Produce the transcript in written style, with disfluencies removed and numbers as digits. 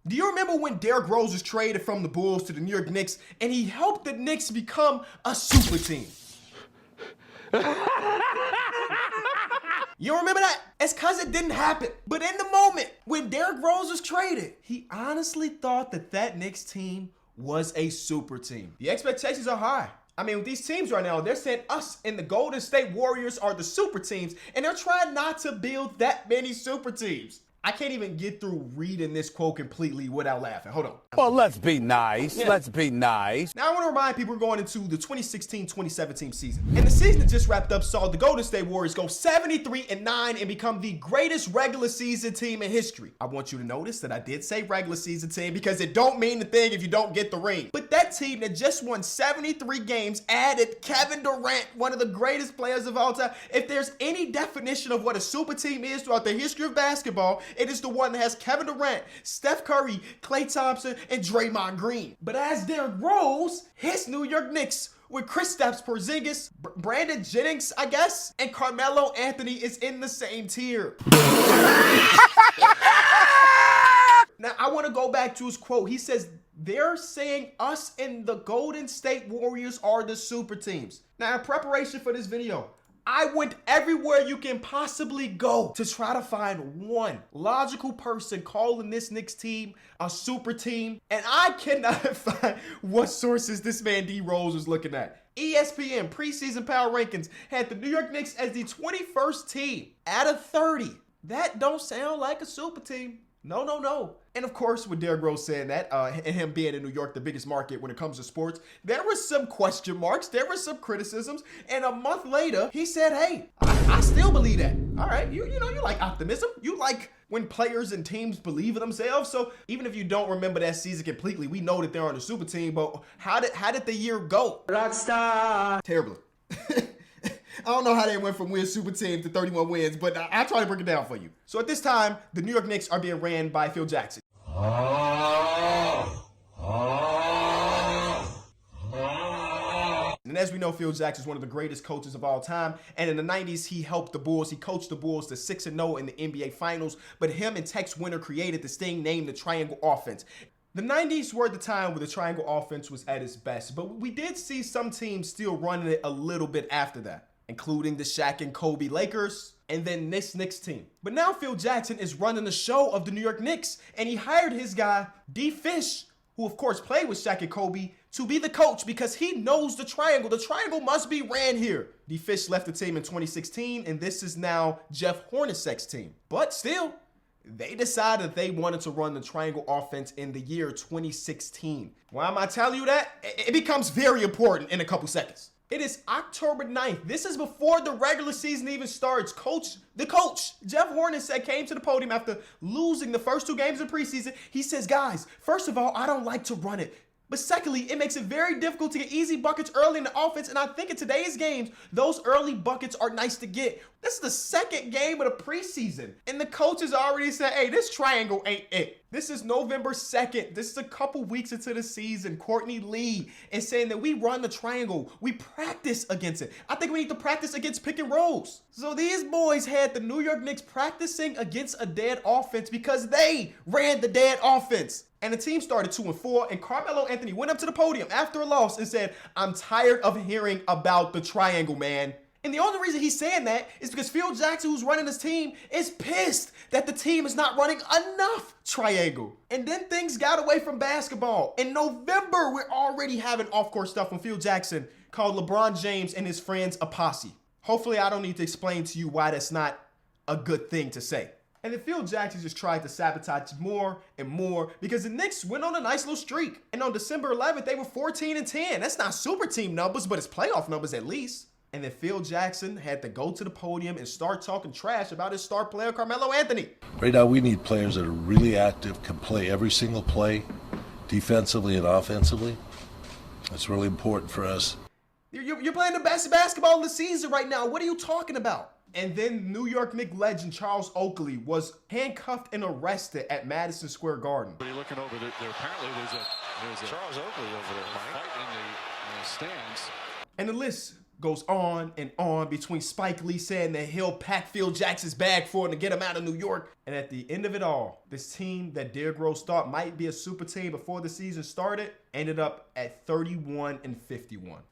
Do you remember when Derrick Rose was traded from the Bulls to the New York Knicks and he helped the Knicks become a super team? You remember that? It's because it didn't happen. But in the moment when Derrick Rose was traded, he honestly thought that that Knicks team was a super team. The expectations are high. I mean, with these teams right now, they're saying us and the Golden State Warriors are the super teams, and they're trying not to build that many super teams. I can't even get through reading this quote completely without laughing. Hold on. Well, let's be nice. Yeah. Let's be nice. Now, I want to remind people we're going into the 2016-2017 season. And the season that just wrapped up saw the Golden State Warriors go 73-9 and become the greatest regular season team in history. I want you to notice that I did say regular season team because it don't mean a thing if you don't get the ring. But that team that just won 73 games added Kevin Durant, one of the greatest players of all time. If there's any definition of what a super team is throughout the history of basketball, it is the one that has Kevin Durant, Steph Curry, Klay Thompson, and Draymond Green. But as Derrick Rose, his New York Knicks with Kristaps Porzingis, Brandon Jennings, I guess, and Carmelo Anthony is in the same tier. Now, I want to go back to his quote. He says, they're saying us and the Golden State Warriors are the super teams. Now, in preparation for this video, I went everywhere you can possibly go to try to find one logical person calling this Knicks team a super team, and I cannot find what sources this man D Rose was looking at. ESPN preseason power rankings had the New York Knicks as the 21st team out of 30. That don't sound like a super team. No, no, no. And of course, with Derrick Rose saying that, and him being in New York, the biggest market when it comes to sports, there were some question marks, there were some criticisms, and a month later, he said, hey, I still believe that. All right, you know, you like optimism. You like when players and teams believe in themselves. So even if you don't remember that season completely, we know that they're on the super team, but how did the year go? Rockstar. Terribly. I don't know how they went from win super team to 31 wins, but I'll try to break it down for you. So at this time, the New York Knicks are being ran by Phil Jackson. And as we know, Phil Jackson is one of the greatest coaches of all time. And in the 90s, he helped the Bulls. He coached the Bulls to 6-0 in the NBA Finals. But him and Tex Winter created this thing named the Triangle Offense. The 90s were the time where the Triangle Offense was at its best. But we did see some teams still running it a little bit after that, including the Shaq and Kobe Lakers, and then this Knicks team. But now Phil Jackson is running the show of the New York Knicks, and he hired his guy, D. Fish, who of course played with Shaq and Kobe, to be the coach because he knows the triangle. The triangle must be ran here. D. Fish left the team in 2016, and this is now Jeff Hornacek's team. But still, they decided they wanted to run the triangle offense in the year 2016. Why am I telling you that? It becomes very important in a couple seconds. It is October 9th. This is before the regular season even starts. The coach, Jeff Hornacek, came to the podium after losing the first 2 games of preseason. He says, guys, first of all, I don't like to run it. But secondly, it makes it very difficult to get easy buckets early in the offense. And I think in today's games, those early buckets are nice to get. This is the second game of the preseason. And the coaches already said, hey, this triangle ain't it. This is November 2nd. This is a couple weeks into the season. Courtney Lee is saying that we run the triangle. We practice against it. I think we need to practice against pick and rolls. So these boys had the New York Knicks practicing against a dead offense because they ran the dead offense. And the team started 2-4, and Carmelo Anthony went up to the podium after a loss and said, I'm tired of hearing about the triangle, man. And the only reason he's saying that is because Phil Jackson, who's running his team, is pissed that the team is not running enough triangle. And then things got away from basketball. In November, we're already having off-court stuff from Phil Jackson called LeBron James and his friends a posse. Hopefully, I don't need to explain to you why that's not a good thing to say. And then Phil Jackson just tried to sabotage more and more because the Knicks went on a nice little streak. And on December 11th, they were 14-10. That's not super team numbers, but it's playoff numbers at least. And then Phil Jackson had to go to the podium and start talking trash about his star player, Carmelo Anthony. Right now, we need players that are really active, can play every single play, defensively and offensively. That's really important for us. You're playing the best basketball of the season right now. What are you talking about? And then New York Knicks legend Charles Oakley was handcuffed and arrested at Madison Square Garden. But you're looking over there. Apparently, there's a Charles Oakley over there, Mike. Fight in the stands. And the list goes on and on between Spike Lee saying that he'll pack Phil Jackson's bag for him to get him out of New York. And at the end of it all, this team that Derrick Rose thought might be a super team before the season started ended up at 31-51.